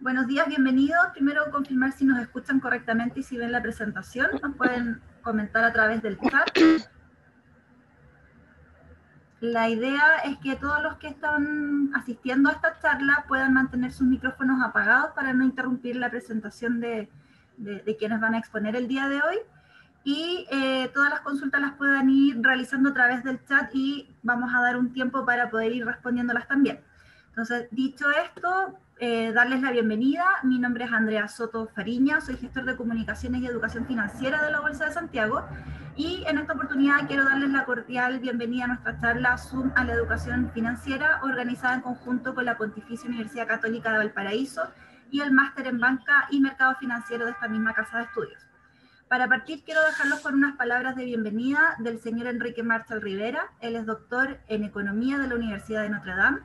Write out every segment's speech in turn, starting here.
Buenos días, bienvenidos. Primero confirmar si nos escuchan correctamente y si ven la presentación. Nos pueden comentar a través del chat. La idea es que todos los que están asistiendo a esta charla puedan mantener sus micrófonos apagados para no interrumpir la presentación de quienes van a exponer el día de hoy. Y todas las consultas las puedan ir realizando a través del chat y vamos a dar un tiempo para poder ir respondiéndolas también. Entonces, dicho esto, darles la bienvenida. Mi nombre es Andrea Soto Fariña, soy gestor de comunicaciones y educación financiera de la Bolsa de Santiago, y en esta oportunidad quiero darles la cordial bienvenida a nuestra charla Zoom a la educación financiera, organizada en conjunto con la Pontificia Universidad Católica de Valparaíso y el Máster en Banca y Mercado Financiero de esta misma casa de estudios. Para partir, quiero dejarlos con unas palabras de bienvenida del señor Enrique Marshall Rivera. Él es doctor en Economía de la Universidad de Notre Dame,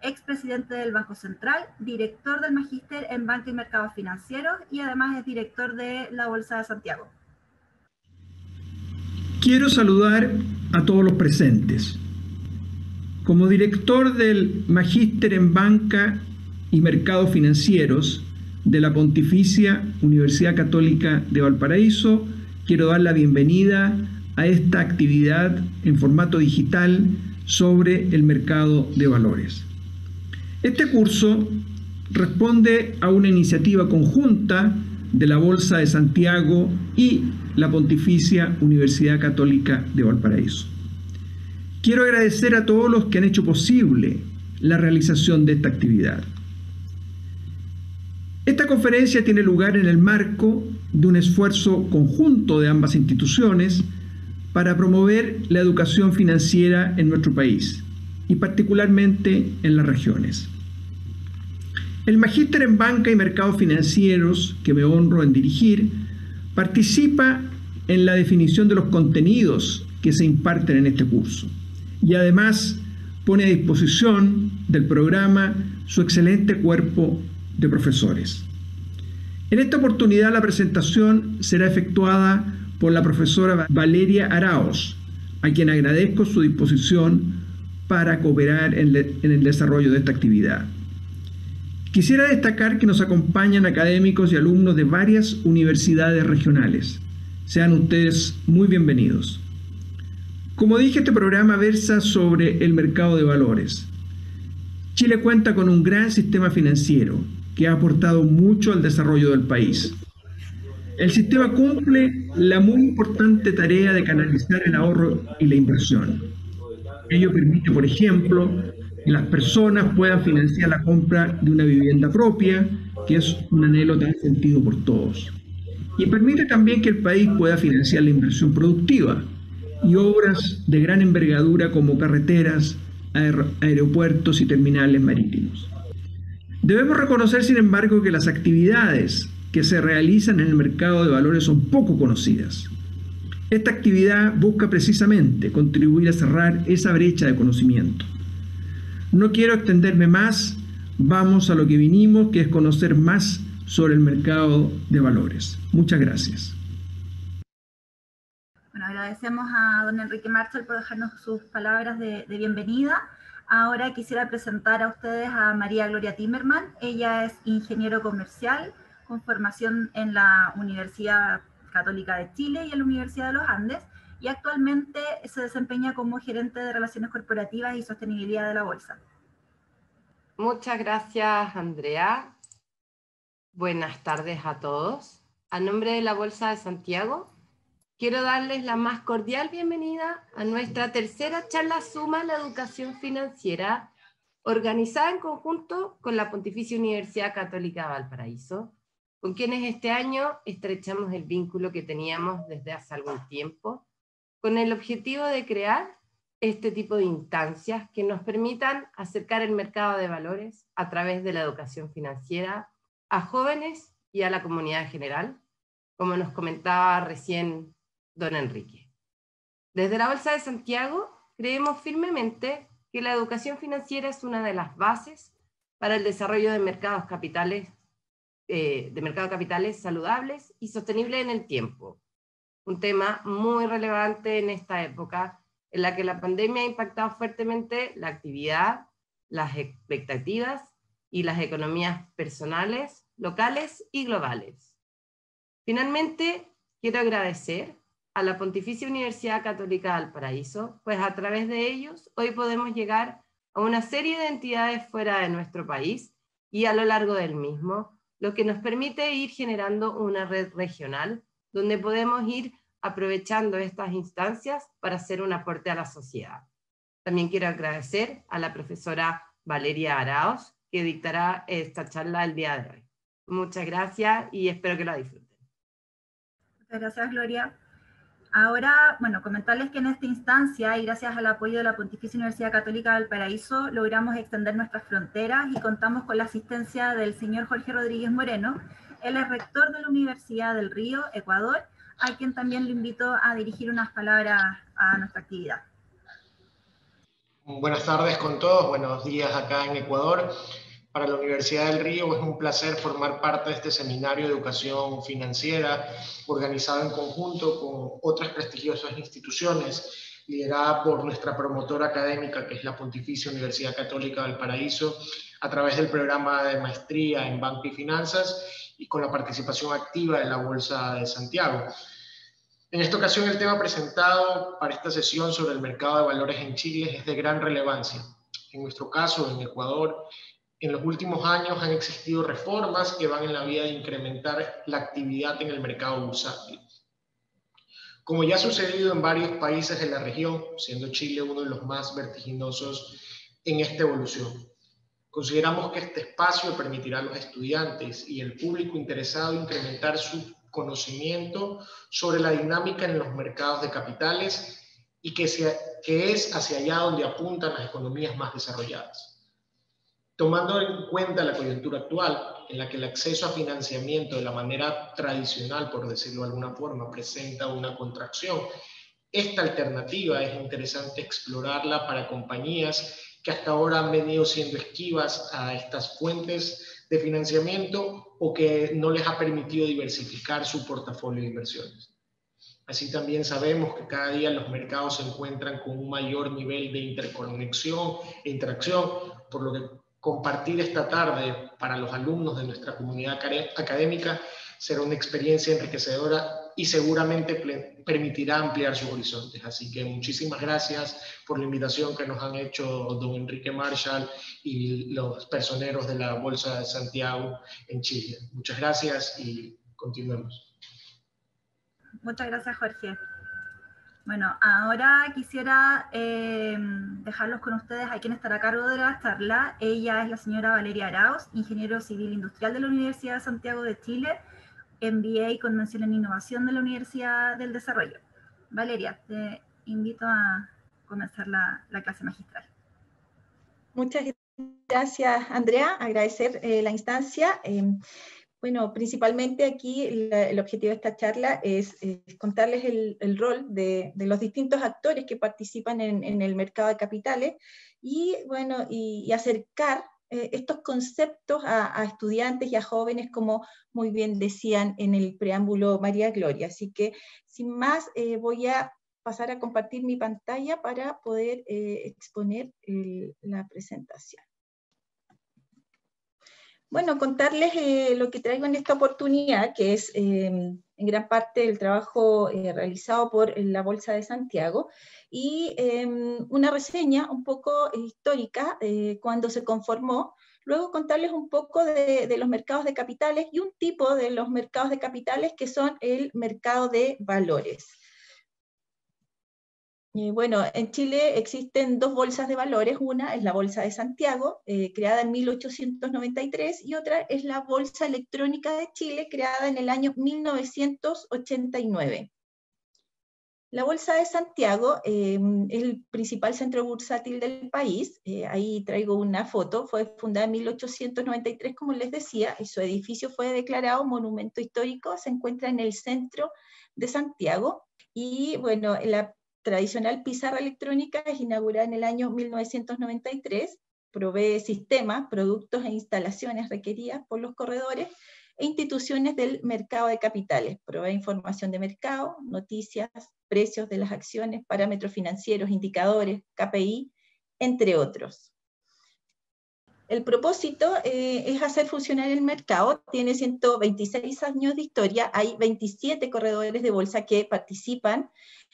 expresidente del Banco Central, director del Magíster en Banca y Mercados Financieros y además es director de la Bolsa de Santiago. Quiero saludar a todos los presentes. Como director del Magíster en Banca y Mercados Financieros de la Pontificia Universidad Católica de Valparaíso, quiero dar la bienvenida a esta actividad en formato digital sobre el mercado de valores. Este curso responde a una iniciativa conjunta de la Bolsa de Santiago y la Pontificia Universidad Católica de Valparaíso. Quiero agradecer a todos los que han hecho posible la realización de esta actividad. Esta conferencia tiene lugar en el marco de un esfuerzo conjunto de ambas instituciones para promover la educación financiera en nuestro país y particularmente en las regiones. El Magíster en Banca y Mercados Financieros, que me honro en dirigir, participa en la definición de los contenidos que se imparten en este curso y además pone a disposición del programa su excelente cuerpo de profesores. En esta oportunidad la presentación será efectuada por la profesora Valeria Araos, a quien agradezco su disposición para cooperar en el desarrollo de esta actividad. Quisiera destacar que nos acompañan académicos y alumnos de varias universidades regionales. Sean ustedes muy bienvenidos. Como dije, este programa versa sobre el mercado de valores. Chile cuenta con un gran sistema financiero que ha aportado mucho al desarrollo del país. El sistema cumple la muy importante tarea de canalizar el ahorro y la inversión. Ello permite, por ejemplo, que las personas puedan financiar la compra de una vivienda propia, que es un anhelo tan sentido por todos. Y permite también que el país pueda financiar la inversión productiva y obras de gran envergadura como carreteras, aeropuertos y terminales marítimos. Debemos reconocer, sin embargo, que las actividades que se realizan en el mercado de valores son poco conocidas. Esta actividad busca precisamente contribuir a cerrar esa brecha de conocimiento. No quiero extenderme más, vamos a lo que vinimos, que es conocer más sobre el mercado de valores. Muchas gracias. Bueno, agradecemos a don Enrique Marshall por dejarnos sus palabras de bienvenida. Ahora quisiera presentar a ustedes a María Gloria Timerman. Ella es ingeniero comercial con formación en la Universidad Católica de Chile y en la Universidad de los Andes, y actualmente se desempeña como gerente de Relaciones Corporativas y Sostenibilidad de la Bolsa. Muchas gracias, Andrea. Buenas tardes a todos. A nombre de la Bolsa de Santiago, quiero darles la más cordial bienvenida a nuestra tercera charla Zoom a la educación financiera, organizada en conjunto con la Pontificia Universidad Católica de Valparaíso, con quienes este año estrechamos el vínculo que teníamos desde hace algún tiempo, con el objetivo de crear este tipo de instancias que nos permitan acercar el mercado de valores a través de la educación financiera a jóvenes y a la comunidad en general, como nos comentaba recién don Enrique. Desde la Bolsa de Santiago creemos firmemente que la educación financiera es una de las bases para el desarrollo de mercados capitales saludables y sostenibles en el tiempo. Un tema muy relevante en esta época en la que la pandemia ha impactado fuertemente la actividad, las expectativas y las economías personales, locales y globales. Finalmente, quiero agradecer a la Pontificia Universidad Católica de Valparaíso, pues a través de ellos hoy podemos llegar a una serie de entidades fuera de nuestro país y a lo largo del mismo, lo que nos permite ir generando una red regional donde podemos ir aprovechando estas instancias para hacer un aporte a la sociedad. También quiero agradecer a la profesora Valeria Arauz, que dictará esta charla el día de hoy. Muchas gracias y espero que la disfruten. Muchas gracias, Gloria. Ahora, bueno, comentarles que en esta instancia, y gracias al apoyo de la Pontificia Universidad Católica de Valparaíso, logramos extender nuestras fronteras y contamos con la asistencia del señor Jorge Rodríguez Moreno. Él es rector de la Universidad del Río, Ecuador, a quien también le invito a dirigir unas palabras a nuestra actividad. Buenas tardes con todos, buenos días acá en Ecuador. Para la Universidad del Río es un placer formar parte de este seminario de educación financiera organizado en conjunto con otras prestigiosas instituciones, liderada por nuestra promotora académica, que es la Pontificia Universidad Católica de Valparaíso, a través del programa de maestría en Banco y Finanzas y con la participación activa de la Bolsa de Santiago. En esta ocasión el tema presentado para esta sesión sobre el mercado de valores en Chile es de gran relevancia. En nuestro caso, en Ecuador, en los últimos años han existido reformas que van en la vía de incrementar la actividad en el mercado bursátil. Como ya ha sucedido en varios países de la región, siendo Chile uno de los más vertiginosos en esta evolución, consideramos que este espacio permitirá a los estudiantes y el público interesado incrementar su conocimiento sobre la dinámica en los mercados de capitales y que es hacia allá donde apuntan las economías más desarrolladas. Tomando en cuenta la coyuntura actual, en la que el acceso a financiamiento de la manera tradicional, por decirlo de alguna forma, presenta una contracción, esta alternativa es interesante explorarla para compañías que hasta ahora han venido siendo esquivas a estas fuentes de financiamiento o que no les ha permitido diversificar su portafolio de inversiones. Así también sabemos que cada día los mercados se encuentran con un mayor nivel de interconexión e interacción, por lo que compartir esta tarde para los alumnos de nuestra comunidad académica será una experiencia enriquecedora y seguramente permitirá ampliar sus horizontes. Así que muchísimas gracias por la invitación que nos han hecho don Enrique Marshall y los personeros de la Bolsa de Santiago en Chile. Muchas gracias y continuemos. Muchas gracias, Jorge. Bueno, ahora quisiera dejarlos con ustedes a quien estará a cargo de la charla. Ella es la señora Valeria Arauz, ingeniero civil industrial de la Universidad de Santiago de Chile, MBA con mención en innovación de la Universidad del Desarrollo. Valeria, te invito a comenzar la clase magistral. Muchas gracias, Andrea. Agradecer la instancia. Bueno, principalmente aquí el objetivo de esta charla es contarles el rol de los distintos actores que participan en el mercado de capitales y, bueno, y acercar estos conceptos a estudiantes y a jóvenes, como muy bien decían en el preámbulo María Gloria. Así que, sin más, voy a pasar a compartir mi pantalla para poder exponer la presentación. Bueno, contarles lo que traigo en esta oportunidad, que es en gran parte el trabajo realizado por la Bolsa de Santiago, y una reseña un poco histórica cuando se conformó. Luego contarles un poco de los mercados de capitales y un tipo de los mercados de capitales que son el mercado de valores. Bueno, en Chile existen dos bolsas de valores. Una es la Bolsa de Santiago, creada en 1893, y otra es la Bolsa Electrónica de Chile, creada en el año 1989. La Bolsa de Santiago es el principal centro bursátil del país. Ahí traigo una foto. Fue fundada en 1893, como les decía, y su edificio fue declarado monumento histórico. Se encuentra en el centro de Santiago. Y bueno, la tradicional pizarra electrónica es inaugurada en el año 1993, provee sistemas, productos e instalaciones requeridas por los corredores e instituciones del mercado de capitales, provee información de mercado, noticias, precios de las acciones, parámetros financieros, indicadores, KPI, entre otros. El propósito es hacer funcionar el mercado, tiene 126 años de historia, hay 27 corredores de bolsa que participan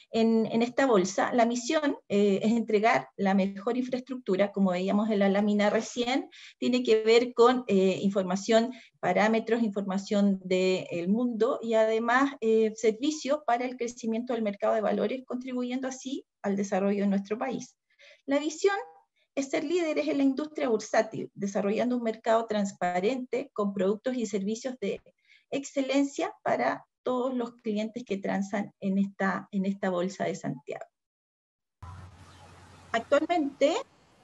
en esta bolsa. La misión es entregar la mejor infraestructura, como veíamos en la lámina recién, tiene que ver con información, parámetros, información del mundo y además servicios para el crecimiento del mercado de valores, contribuyendo así al desarrollo de nuestro país. La visión es ser líderes en la industria bursátil, desarrollando un mercado transparente con productos y servicios de excelencia para todos los clientes que transan en esta Bolsa de Santiago. Actualmente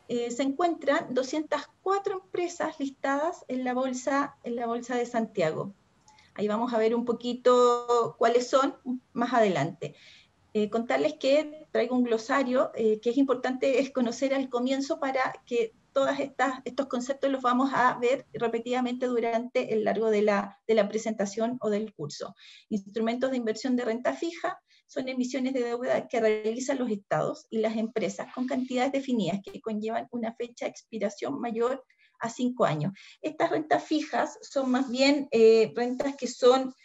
se encuentran 204 empresas listadas en la Bolsa de Santiago. Ahí vamos a ver un poquito cuáles son más adelante. Contarles que traigo un glosario que es importante conocer al comienzo para que todos estos conceptos los vamos a ver repetidamente durante el largo de la presentación o del curso. Instrumentos de inversión de renta fija son emisiones de deuda que realizan los estados y las empresas con cantidades definidas que conllevan una fecha de expiración mayor a 5 años. Estas rentas fijas son más bien rentas que son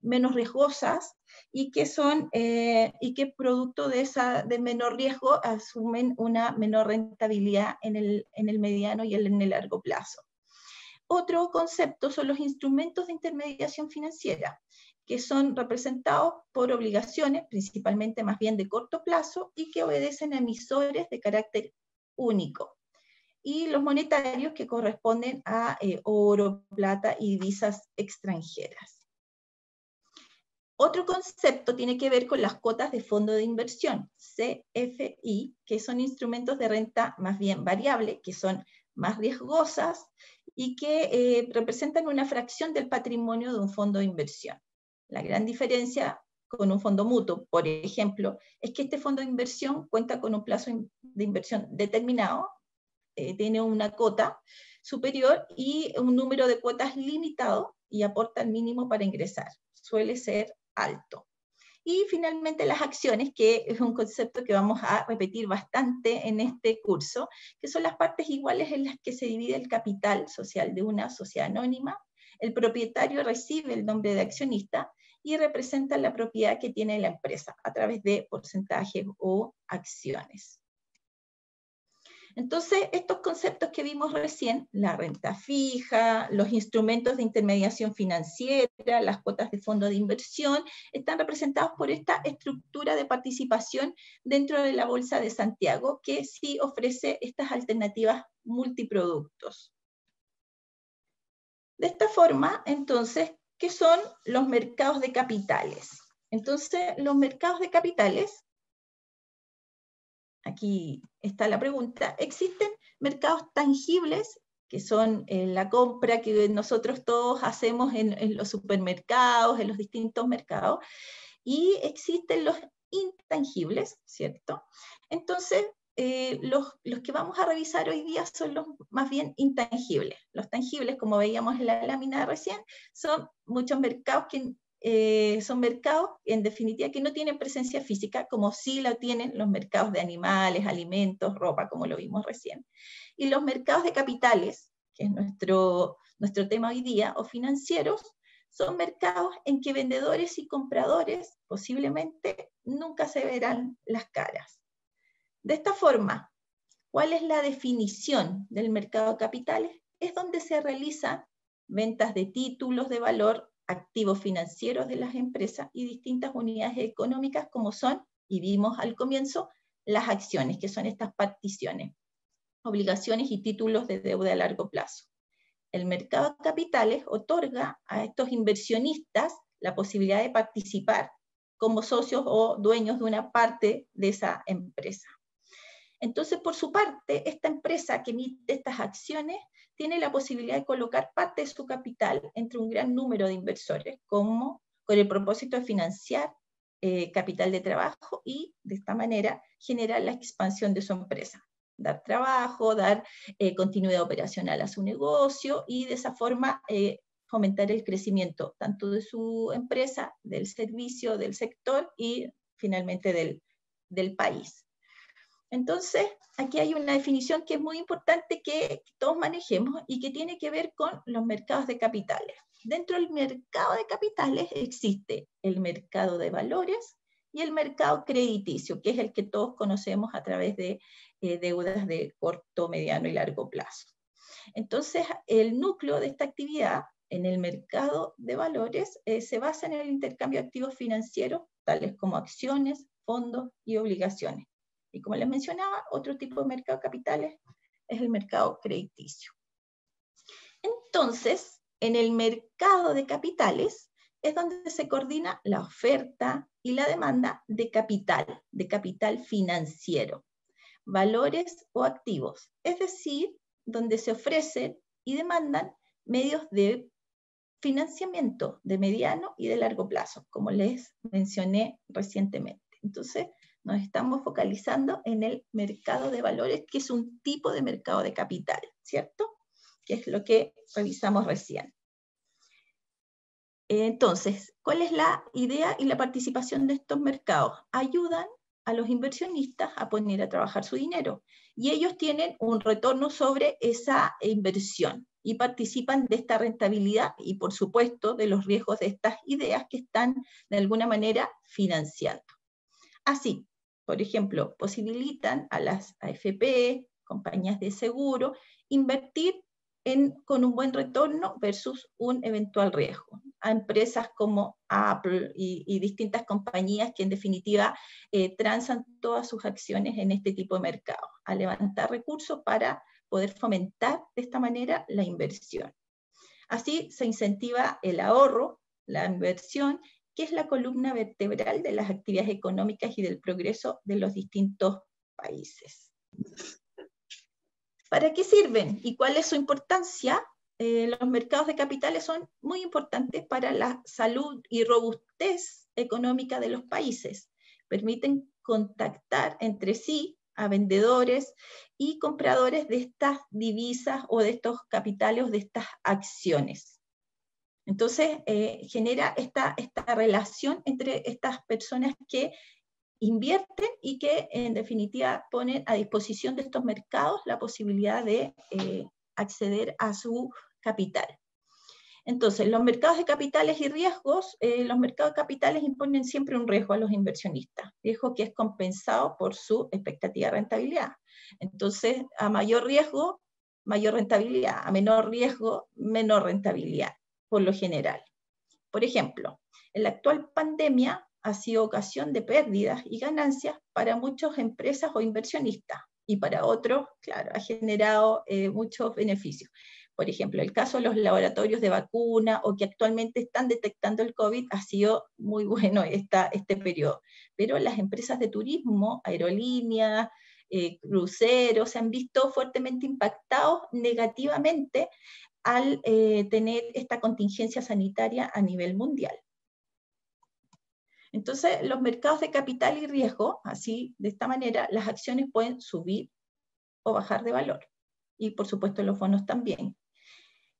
menos riesgosas, y que producto de menor riesgo asumen una menor rentabilidad en el mediano y en el largo plazo. Otro concepto son los instrumentos de intermediación financiera, que son representados por obligaciones, principalmente más bien de corto plazo, y que obedecen a emisores de carácter único. Y los monetarios que corresponden a oro, plata y divisas extranjeras. Otro concepto tiene que ver con las cuotas de fondo de inversión, CFI, que son instrumentos de renta más bien variable, que son más riesgosas y que representan una fracción del patrimonio de un fondo de inversión. La gran diferencia con un fondo mutuo, por ejemplo, es que este fondo de inversión cuenta con un plazo de inversión determinado, tiene una cuota superior y un número de cuotas limitado y aporta el mínimo para ingresar. Suele ser alto. Y finalmente las acciones, que es un concepto que vamos a repetir bastante en este curso, que son las partes iguales en las que se divide el capital social de una sociedad anónima. El propietario recibe el nombre de accionista y representa la propiedad que tiene la empresa a través de porcentajes o acciones. Entonces, estos conceptos que vimos recién, la renta fija, los instrumentos de intermediación financiera, las cuotas de fondo de inversión, están representados por esta estructura de participación dentro de la Bolsa de Santiago, que sí ofrece estas alternativas multiproductos. De esta forma, entonces, ¿qué son los mercados de capitales? Entonces, los mercados de capitales, aquí está la pregunta, existen mercados tangibles, que son la compra que nosotros todos hacemos en los supermercados, en los distintos mercados, y existen los intangibles, ¿cierto? Entonces, los que vamos a revisar hoy día son los más bien intangibles. Los tangibles, como veíamos en la lámina recién, son muchos mercados que son mercados, en definitiva, que no tienen presencia física, como sí la tienen los mercados de animales, alimentos, ropa, como lo vimos recién. Y los mercados de capitales, que es nuestro tema hoy día, o financieros, son mercados en que vendedores y compradores posiblemente nunca se verán las caras. De esta forma, ¿cuál es la definición del mercado de capitales? Es donde se realizan ventas de títulos de valor, activos financieros de las empresas y distintas unidades económicas como son, y vimos al comienzo, las acciones, que son estas particiones, obligaciones y títulos de deuda a largo plazo. El mercado de capitales otorga a estos inversionistas la posibilidad de participar como socios o dueños de una parte de esa empresa. Entonces, por su parte, esta empresa que emite estas acciones tiene la posibilidad de colocar parte de su capital entre un gran número de inversores, como con el propósito de financiar capital de trabajo y, de esta manera, generar la expansión de su empresa. Dar trabajo, dar continuidad operacional a su negocio y, de esa forma, fomentar el crecimiento tanto de su empresa, del servicio, del sector y, finalmente, del país. Entonces, aquí hay una definición que es muy importante que todos manejemos y que tiene que ver con los mercados de capitales. Dentro del mercado de capitales existe el mercado de valores y el mercado crediticio, que es el que todos conocemos a través de deudas de corto, mediano y largo plazo. Entonces, el núcleo de esta actividad en el mercado de valores se basa en el intercambio de activos financieros, tales como acciones, fondos y obligaciones. Y como les mencionaba, otro tipo de mercado de capitales es el mercado crediticio. Entonces, en el mercado de capitales es donde se coordina la oferta y la demanda de capital financiero, valores o activos, es decir, donde se ofrecen y demandan medios de financiamiento de mediano y de largo plazo, como les mencioné recientemente. Entonces, nos estamos focalizando en el mercado de valores, que es un tipo de mercado de capital, ¿cierto? Que es lo que revisamos recién. Entonces, ¿cuál es la idea y la participación de estos mercados? Ayudan a los inversionistas a poner a trabajar su dinero y ellos tienen un retorno sobre esa inversión y participan de esta rentabilidad y, por supuesto, de los riesgos de estas ideas que están de alguna manera financiando. Así, por ejemplo, posibilitan a las AFP, compañías de seguro, invertir con un buen retorno versus un eventual riesgo. A empresas como Apple y distintas compañías que en definitiva transan todas sus acciones en este tipo de mercado, a levantar recursos para poder fomentar de esta manera la inversión. Así se incentiva el ahorro, la inversión, que es la columna vertebral de las actividades económicas y del progreso de los distintos países. ¿Para qué sirven y cuál es su importancia? Los mercados de capitales son muy importantes para la salud y robustez económica de los países. Permiten contactar entre sí a vendedores y compradores de estas divisas o de estos capitales o de estas acciones. Entonces, genera esta relación entre estas personas que invierten y que en definitiva ponen a disposición de estos mercados la posibilidad de acceder a su capital. Entonces, los mercados de capitales y riesgos, los mercados de capitales imponen siempre un riesgo a los inversionistas, riesgo que es compensado por su expectativa de rentabilidad. Entonces, a mayor riesgo, mayor rentabilidad, a menor riesgo, menor rentabilidad, por lo general. Por ejemplo, en la actual pandemia ha sido ocasión de pérdidas y ganancias para muchas empresas o inversionistas, y para otros, claro, ha generado muchos beneficios. Por ejemplo, el caso de los laboratorios de vacuna o que actualmente están detectando el COVID ha sido muy bueno este periodo. Pero las empresas de turismo, aerolíneas, cruceros, se han visto fuertemente impactados negativamente al tener esta contingencia sanitaria a nivel mundial. Entonces, los mercados de capital y riesgo, así, de esta manera, las acciones pueden subir o bajar de valor. Y, por supuesto, los bonos también.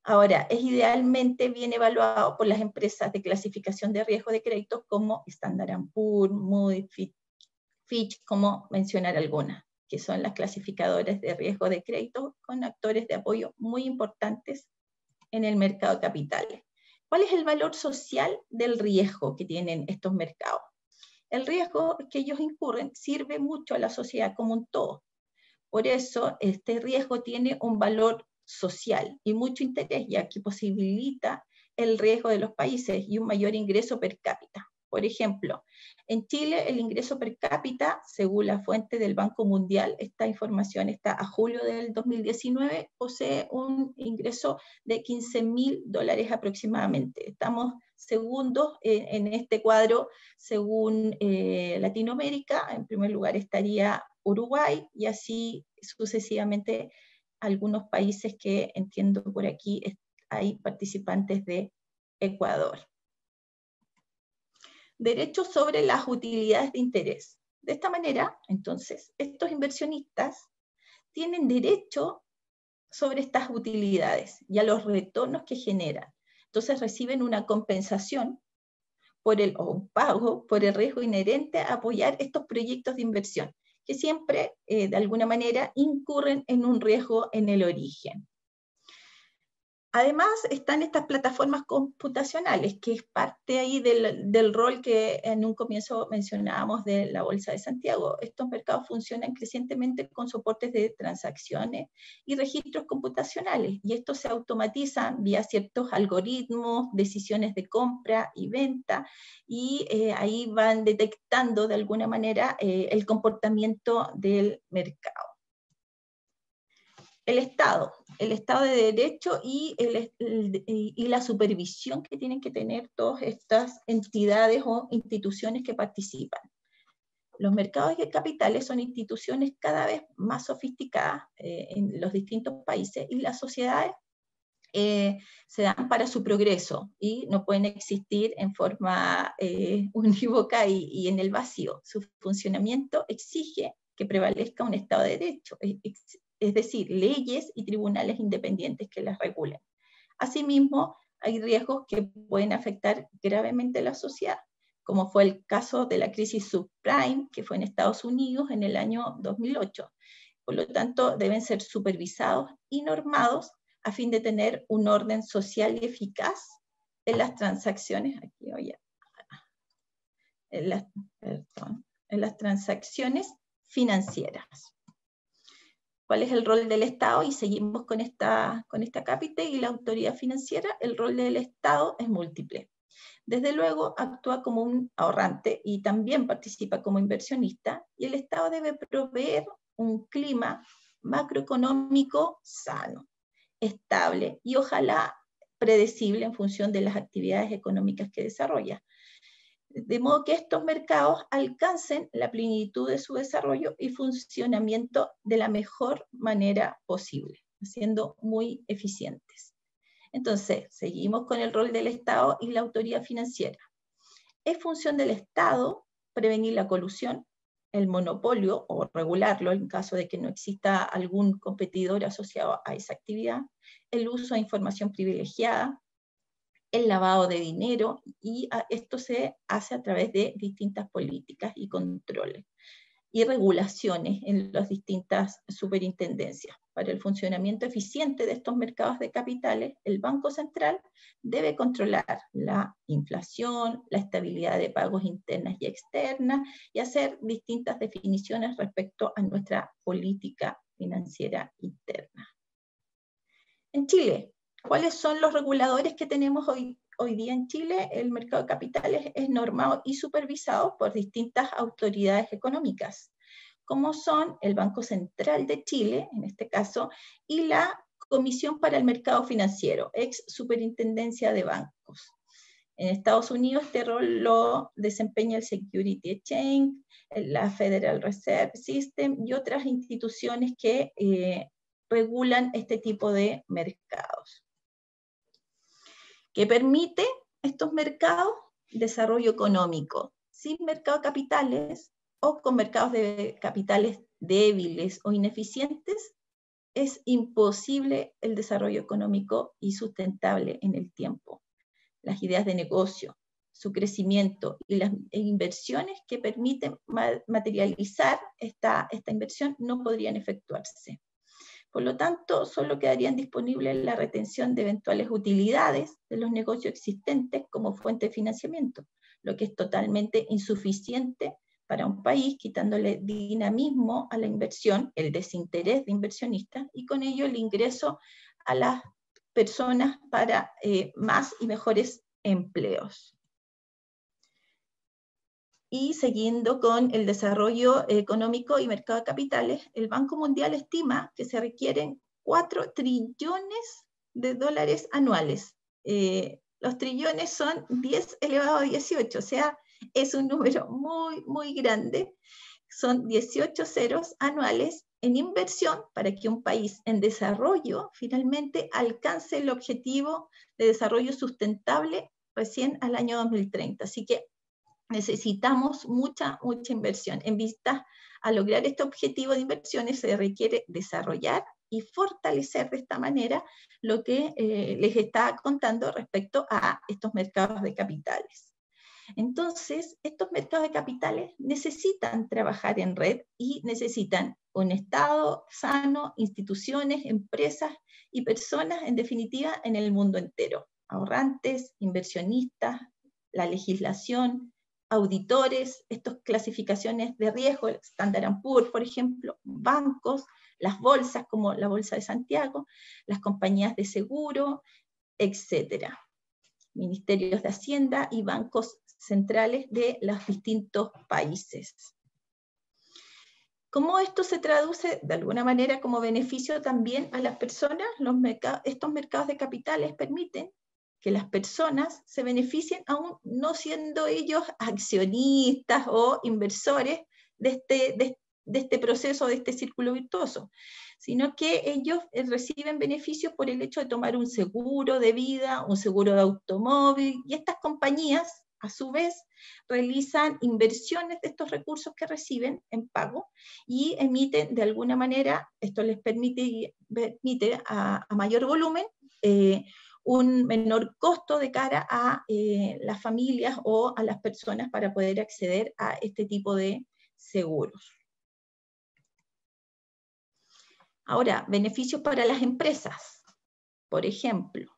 Ahora, es idealmente bien evaluado por las empresas de clasificación de riesgo de créditos como Standard & Poor's, Moody's, Fitch, como mencionar algunas, que son las clasificadoras de riesgo de créditos con actores de apoyo muy importantes en el mercado de capitales. ¿Cuál es el valor social del riesgo que tienen estos mercados? El riesgo que ellos incurren sirve mucho a la sociedad como un todo. Por eso, este riesgo tiene un valor social y mucho interés, ya que posibilita el riesgo de los países y un mayor ingreso per cápita. Por ejemplo, en Chile el ingreso per cápita, según la fuente del Banco Mundial, esta información está a julio del 2019, posee un ingreso de $15.000 aproximadamente. Estamos segundos en este cuadro según Latinoamérica. En primer lugar estaría Uruguay y así sucesivamente algunos países que entiendo por aquí hay participantes de Ecuador. Derechos sobre las utilidades de interés. De esta manera, entonces, estos inversionistas tienen derecho sobre estas utilidades y a los retornos que generan. Entonces reciben una compensación o un pago por el riesgo inherente a apoyar estos proyectos de inversión, que siempre, de alguna manera, incurren en un riesgo en el origen. Además, están estas plataformas computacionales, que es parte ahí del rol que en un comienzo mencionábamos de la Bolsa de Santiago. Estos mercados funcionan crecientemente con soportes de transacciones y registros computacionales, y estos se automatizan vía ciertos algoritmos, decisiones de compra y venta, y ahí van detectando de alguna manera el comportamiento del mercado. El Estado de Derecho y la supervisión que tienen que tener todas estas entidades o instituciones que participan. Los mercados de capitales son instituciones cada vez más sofisticadas en los distintos países, y las sociedades se dan para su progreso y no pueden existir en forma unívoca y en el vacío. Su funcionamiento exige que prevalezca un Estado de Derecho, es decir, leyes y tribunales independientes que las regulen. Asimismo, hay riesgos que pueden afectar gravemente a la sociedad, como fue el caso de la crisis subprime, que fue en Estados Unidos en el año 2008. Por lo tanto, deben ser supervisados y normados a fin de tener un orden social y eficaz en las transacciones, en las transacciones financieras. ¿Cuál es el rol del Estado? Y seguimos con esta cápita y la autoridad financiera. El rol del Estado es múltiple. Desde luego, actúa como un ahorrante y también participa como inversionista, y el Estado debe proveer un clima macroeconómico sano, estable y ojalá predecible en función de las actividades económicas que desarrolla, de modo que estos mercados alcancen la plenitud de su desarrollo y funcionamiento de la mejor manera posible, siendo muy eficientes. Entonces, seguimos con el rol del Estado y la autoridad financiera. Es función del Estado prevenir la colusión, el monopolio o regularlo en caso de que no exista algún competidor asociado a esa actividad, el uso de información privilegiada, el lavado de dinero, y esto se hace a través de distintas políticas y controles y regulaciones en las distintas superintendencias. Para el funcionamiento eficiente de estos mercados de capitales, el Banco Central debe controlar la inflación, la estabilidad de pagos internas y externas, y hacer distintas definiciones respecto a nuestra política financiera interna. En Chile, ¿cuáles son los reguladores que tenemos hoy día en Chile? El mercado de capitales es normado y supervisado por distintas autoridades económicas, como son el Banco Central de Chile, en este caso, y la Comisión para el Mercado Financiero, ex Superintendencia de Bancos. En Estados Unidos este rol lo desempeña el Security Exchange, la Federal Reserve System y otras instituciones que regulan este tipo de mercados. ¿Qué permite estos mercados? Desarrollo económico. Sin mercado de capitales o con mercados de capitales débiles o ineficientes, es imposible el desarrollo económico y sustentable en el tiempo. Las ideas de negocio, su crecimiento y las inversiones que permiten materializar esta inversión no podrían efectuarse. Por lo tanto, solo quedarían disponibles la retención de eventuales utilidades de los negocios existentes como fuente de financiamiento, lo que es totalmente insuficiente para un país, quitándole dinamismo a la inversión, el desinterés de inversionistas, y con ello el ingreso a las personas para más y mejores empleos. Y siguiendo con el desarrollo económico y mercado de capitales, el Banco Mundial estima que se requieren 4 trillones de dólares anuales. Los trillones son 10 elevado a 18, o sea, es un número muy, muy grande. Son 18 ceros anuales en inversión para que un país en desarrollo finalmente alcance el objetivo de desarrollo sustentable recién al año 2030. Así que necesitamos mucha inversión. En vista a lograr este objetivo de inversiones se requiere desarrollar y fortalecer de esta manera lo que les estaba contando respecto a estos mercados de capitales. Entonces, estos mercados de capitales necesitan trabajar en red y necesitan un Estado sano, instituciones, empresas y personas, en definitiva, en el mundo entero. Ahorrantes, inversionistas, la legislación, auditores, estas clasificaciones de riesgo, el Standard & Poor's, por ejemplo, bancos, las bolsas como la Bolsa de Santiago, las compañías de seguro, etcétera. Ministerios de Hacienda y bancos centrales de los distintos países. ¿Cómo esto se traduce de alguna manera como beneficio también a las personas? Estos mercados de capitales permiten que las personas se beneficien aún no siendo ellos accionistas o inversores de este proceso, de este círculo virtuoso, sino que ellos reciben beneficios por el hecho de tomar un seguro de vida, un seguro de automóvil, y estas compañías, a su vez, realizan inversiones de estos recursos que reciben en pago y emiten de alguna manera, esto les permite a mayor volumen, un menor costo de cara a las familias o a las personas para poder acceder a este tipo de seguros. Ahora, beneficios para las empresas. Por ejemplo,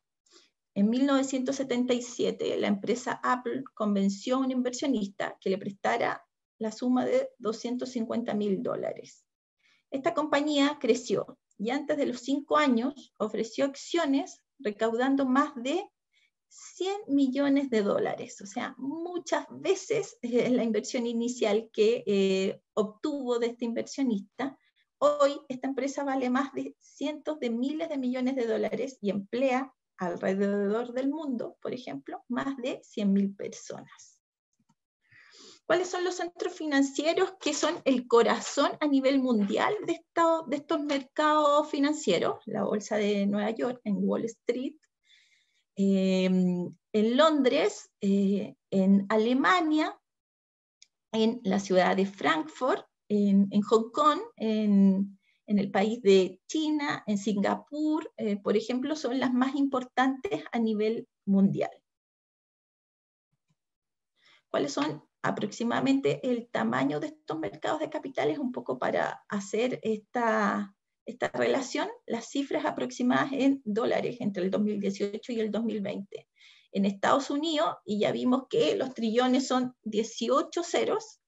en 1977 la empresa Apple convenció a un inversionista que le prestara la suma de $250.000. Esta compañía creció y antes de los 5 años ofreció acciones recaudando más de $100 millones, o sea, muchas veces la inversión inicial que obtuvo de este inversionista. Hoy esta empresa vale más de cientos de miles de millones de dólares y emplea alrededor del mundo, por ejemplo, más de 100.000 personas. ¿Cuáles son los centros financieros que son el corazón a nivel mundial de estos mercados financieros? La Bolsa de Nueva York, en Wall Street, en Londres, en Alemania, en la ciudad de Frankfurt, en Hong Kong, en el país de China, en Singapur, por ejemplo, son las más importantes a nivel mundial. ¿Cuáles son aproximadamente el tamaño de estos mercados de capitales? Un poco para hacer esta relación, las cifras aproximadas en dólares entre el 2018 y el 2020. En Estados Unidos, y ya vimos que los trillones son 18 ceros,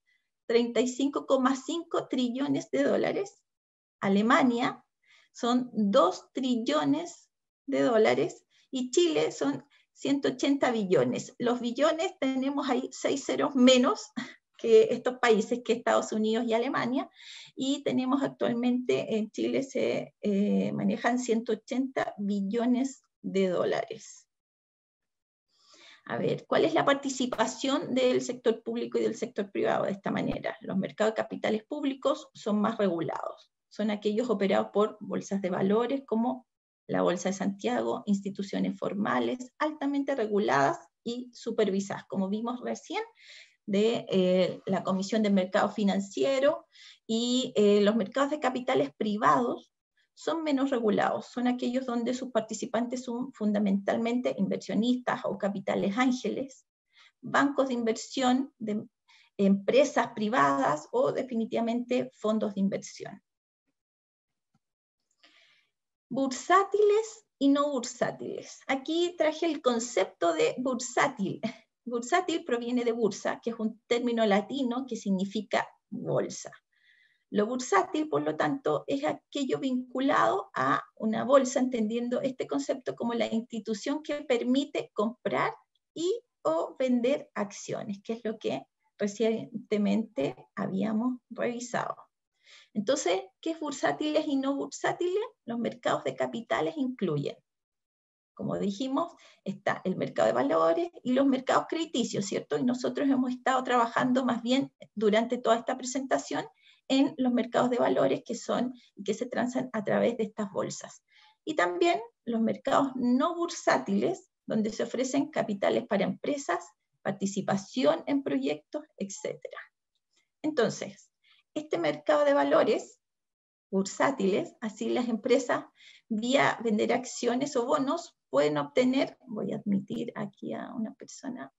35,5 trillones de dólares. Alemania son 2 trillones de dólares y Chile son 180 billones. Los billones tenemos ahí 6 ceros menos que estos países, que Estados Unidos y Alemania, y tenemos actualmente en Chile se manejan 180 billones de dólares. A ver, ¿cuál es la participación del sector público y del sector privado de esta manera? Los mercados de capitales públicos son más regulados. Son aquellos operados por bolsas de valores como la Bolsa de Santiago, instituciones formales, altamente reguladas y supervisadas, como vimos recién, de la Comisión de Mercado Financiero, y los mercados de capitales privados son menos regulados, son aquellos donde sus participantes son fundamentalmente inversionistas o capitales ángeles, bancos de inversión, de empresas privadas o definitivamente fondos de inversión. Bursátiles y no bursátiles. Aquí traje el concepto de bursátil. Bursátil proviene de bursa, que es un término latino que significa bolsa. Lo bursátil, por lo tanto, es aquello vinculado a una bolsa, entendiendo este concepto como la institución que permite comprar y o vender acciones, que es lo que recientemente habíamos revisado. Entonces, ¿qué es bursátiles y no bursátiles? Los mercados de capitales incluyen, como dijimos, está el mercado de valores y los mercados crediticios, ¿cierto? Y nosotros hemos estado trabajando más bien durante toda esta presentación en los mercados de valores que se transan a través de estas bolsas. Y también los mercados no bursátiles, donde se ofrecen capitales para empresas, participación en proyectos, etc. Entonces, este mercado de valores bursátiles, así las empresas, vía vender acciones o bonos, pueden obtener, voy a admitir aquí a una persona,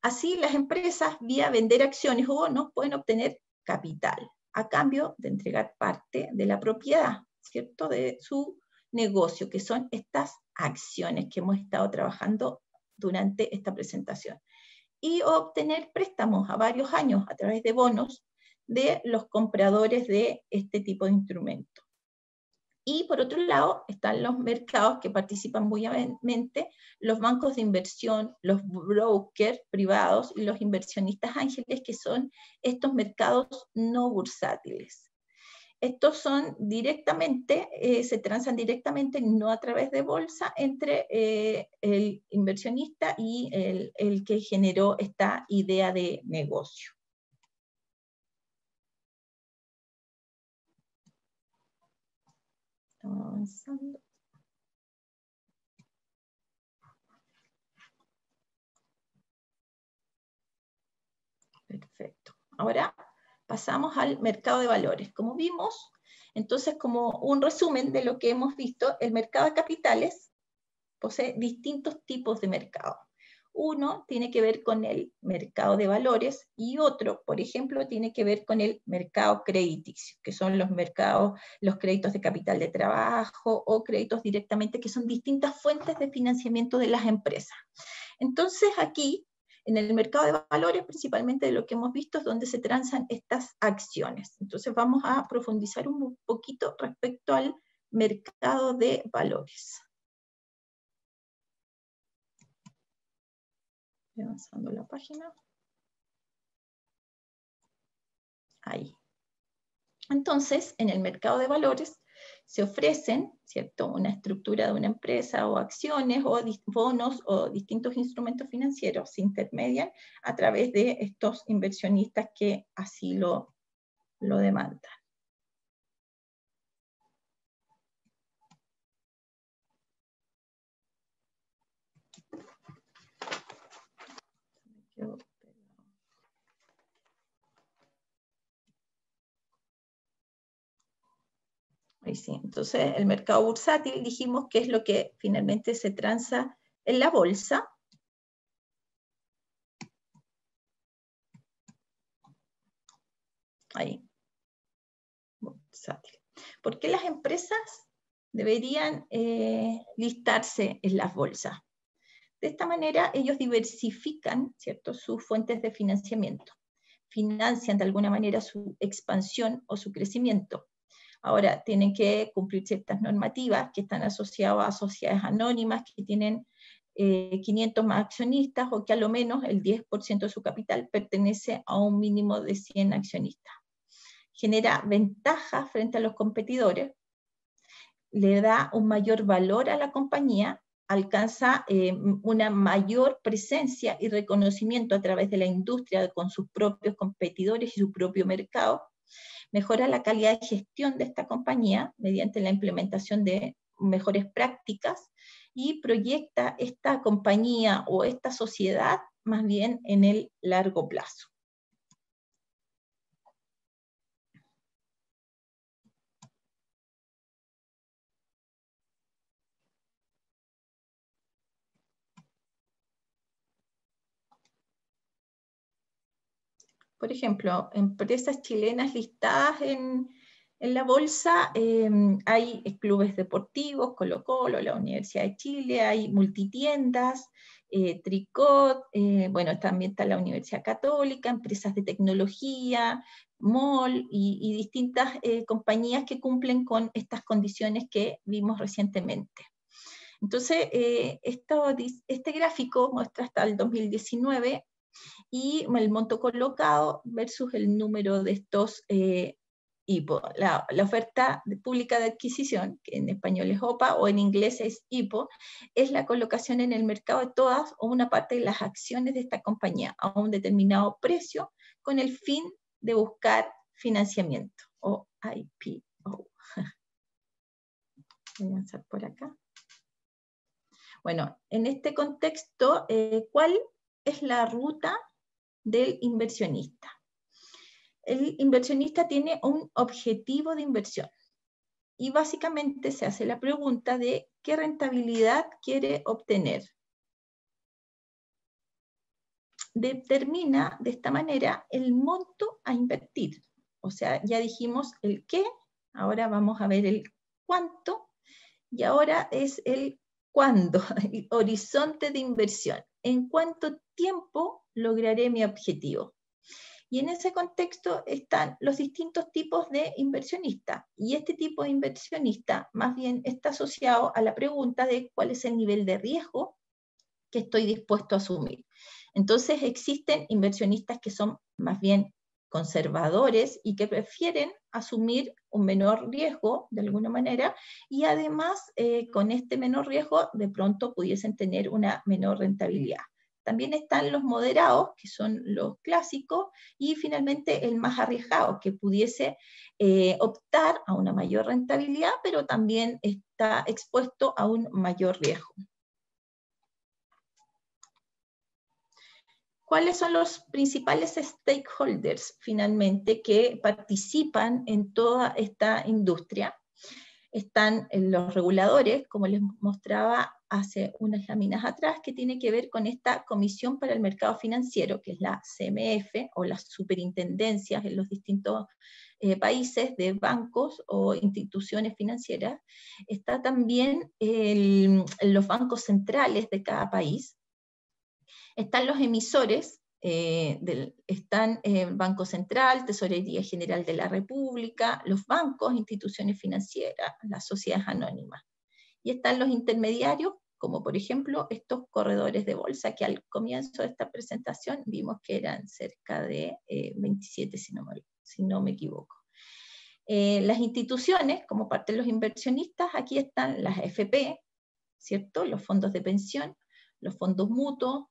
Así las empresas, vía vender acciones o bonos, pueden obtener capital a cambio de entregar parte de la propiedad, ¿cierto?, de su negocio, que son estas acciones que hemos estado trabajando durante esta presentación. Y obtener préstamos a varios años a través de bonos de los compradores de este tipo de instrumentos. Y por otro lado están los mercados que participan muy obviamente, los bancos de inversión, los brokers privados y los inversionistas ángeles, que son estos mercados no bursátiles. Estos son directamente, se transan directamente, no a través de bolsa, entre el inversionista y el que generó esta idea de negocio. Estamos avanzando. Perfecto. Ahora pasamos al mercado de valores. Como vimos, entonces, como un resumen de lo que hemos visto, el mercado de capitales posee distintos tipos de mercado. Uno tiene que ver con el mercado de valores y otro, por ejemplo, tiene que ver con el mercado crediticio, que son los mercados, los créditos de capital de trabajo o créditos directamente, que son distintas fuentes de financiamiento de las empresas. Entonces aquí, en el mercado de valores, principalmente de lo que hemos visto, es donde se transan estas acciones. Entonces vamos a profundizar un poquito respecto al mercado de valores. Avanzando la página. Ahí. Entonces, en el mercado de valores se ofrecen, ¿cierto?, una estructura de una empresa o acciones o bonos o distintos instrumentos financieros se intermedian a través de estos inversionistas que así lo demandan. Ahí sí. Entonces, el mercado bursátil, dijimos que es lo que finalmente se transa en la bolsa. Ahí. Bursátil. ¿Por qué las empresas deberían listarse en las bolsas? De esta manera, ellos diversifican, ¿cierto?, sus fuentes de financiamiento. Financian de alguna manera su expansión o su crecimiento. Ahora, tienen que cumplir ciertas normativas que están asociadas a sociedades anónimas que tienen 500 más accionistas o que a lo menos el 10% de su capital pertenece a un mínimo de 100 accionistas. Genera ventajas frente a los competidores, le da un mayor valor a la compañía, alcanza una mayor presencia y reconocimiento a través de la industria con sus propios competidores y su propio mercado, mejora la calidad de gestión de esta compañía mediante la implementación de mejores prácticas y proyecta esta compañía o esta sociedad más bien en el largo plazo. Por ejemplo, empresas chilenas listadas en la bolsa, hay clubes deportivos, Colo-Colo, la Universidad de Chile, hay multitiendas, Tricot, bueno, también está la Universidad Católica, empresas de tecnología, MOL y distintas compañías que cumplen con estas condiciones que vimos recientemente. Entonces, este gráfico muestra hasta el 2019 y el monto colocado versus el número de estos IPO. La oferta pública de adquisición, que en español es OPA o en inglés es IPO, es la colocación en el mercado de todas o una parte de las acciones de esta compañía a un determinado precio con el fin de buscar financiamiento o IPO. Voy a avanzar por acá. Bueno, en este contexto, ¿cuál es la ruta del inversionista? El inversionista tiene un objetivo de inversión y básicamente se hace la pregunta de qué rentabilidad quiere obtener. determina de esta manera el monto a invertir. O sea, ya dijimos el qué, ahora vamos a ver el cuánto, y ahora es el cuándo, el horizonte de inversión. ¿En cuánto tiempo lograré mi objetivo? Y en ese contexto están los distintos tipos de inversionistas. Y este tipo de inversionista más bien está asociado a la pregunta de cuál es el nivel de riesgo que estoy dispuesto a asumir. Entonces existen inversionistas que son más bien conservadores y que prefieren asumir un menor riesgo de alguna manera, y además con este menor riesgo de pronto pudiesen tener una menor rentabilidad. También están los moderados, que son los clásicos, y finalmente el más arriesgado, que pudiese optar a una mayor rentabilidad, pero también está expuesto a un mayor riesgo. ¿Cuáles son los principales stakeholders finalmente que participan en toda esta industria? Están los reguladores, como les mostraba hace unas láminas atrás, que tiene que ver con esta Comisión para el Mercado Financiero, que es la CMF, o las superintendencias en los distintos países de bancos o instituciones financieras. Está también los bancos centrales de cada país. Están los emisores, están Banco Central, Tesorería General de la República, los bancos, instituciones financieras, las sociedades anónimas. Y están los intermediarios, como por ejemplo estos corredores de bolsa, que al comienzo de esta presentación vimos que eran cerca de 27, si no me equivoco. Las instituciones, como parte de los inversionistas, aquí están las AFP, ¿cierto? Los fondos de pensión, los fondos mutuos,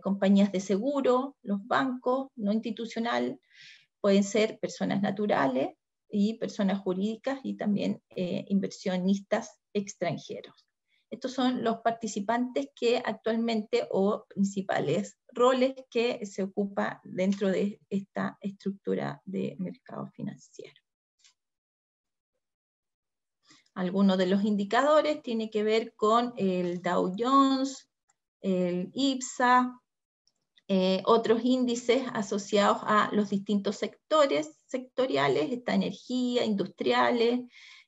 compañías de seguro, los bancos no institucional, pueden ser personas naturales y personas jurídicas, y también inversionistas extranjeros. Estos son los participantes que actualmente, o principales roles que se ocupa dentro de esta estructura de mercado financiero. Algunos de los indicadores tienen que ver con el Dow Jones, el IPSA, otros índices asociados a los distintos sectores sectoriales, está energía, industriales,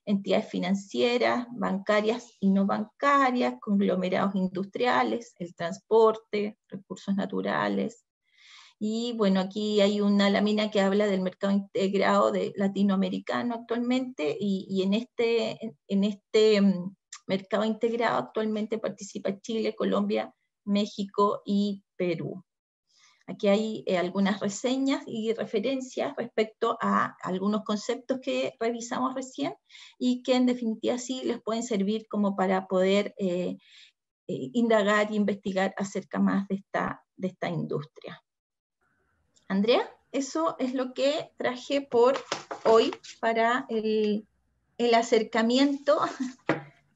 entidades financieras, bancarias y no bancarias, conglomerados industriales, el transporte, recursos naturales. Y bueno, aquí hay una lámina que habla del mercado integrado latinoamericano actualmente, y en este mercado integrado actualmente participa Chile, Colombia, México y Perú. Aquí hay algunas reseñas y referencias respecto a algunos conceptos que revisamos recién, y que en definitiva sí les pueden servir como para poder indagar e investigar acerca más de esta industria. Andrea, eso es lo que traje por hoy para el acercamiento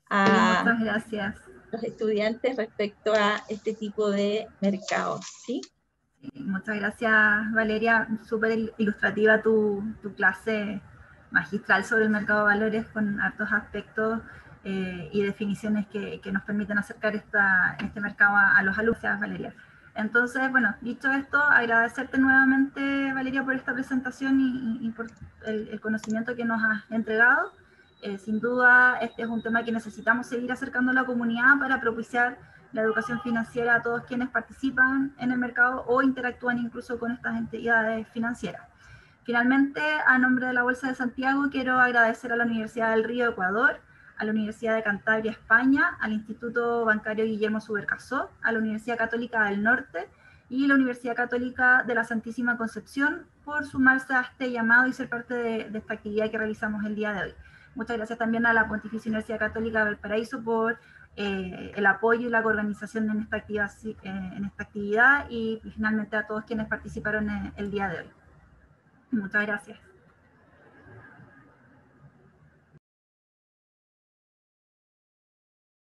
a Muchas gracias. Los estudiantes respecto a este tipo de mercados, ¿sí? Muchas gracias, Valeria. Súper ilustrativa tu clase magistral sobre el mercado de valores, con hartos aspectos y definiciones que nos permiten acercar este mercado a los alumnos. Gracias, Valeria. Entonces, bueno, dicho esto, agradecerte nuevamente, Valeria, por esta presentación y por el conocimiento que nos has entregado. Sin duda, este es un tema que necesitamos seguir acercando a la comunidad para propiciar la educación financiera a todos quienes participan en el mercado o interactúan incluso con estas entidades financieras. Finalmente, a nombre de la Bolsa de Santiago, quiero agradecer a la Universidad del Río, Ecuador, a la Universidad de Cantabria, España, al Instituto Bancario Guillermo Subercaseaux, a la Universidad Católica del Norte y la Universidad Católica de la Santísima Concepción por sumarse a este llamado y ser parte de esta actividad que realizamos el día de hoy. Muchas gracias también a la Pontificia Universidad Católica de Valparaíso por el apoyo y la organización en esta actividad, y finalmente a todos quienes participaron el día de hoy. Muchas gracias.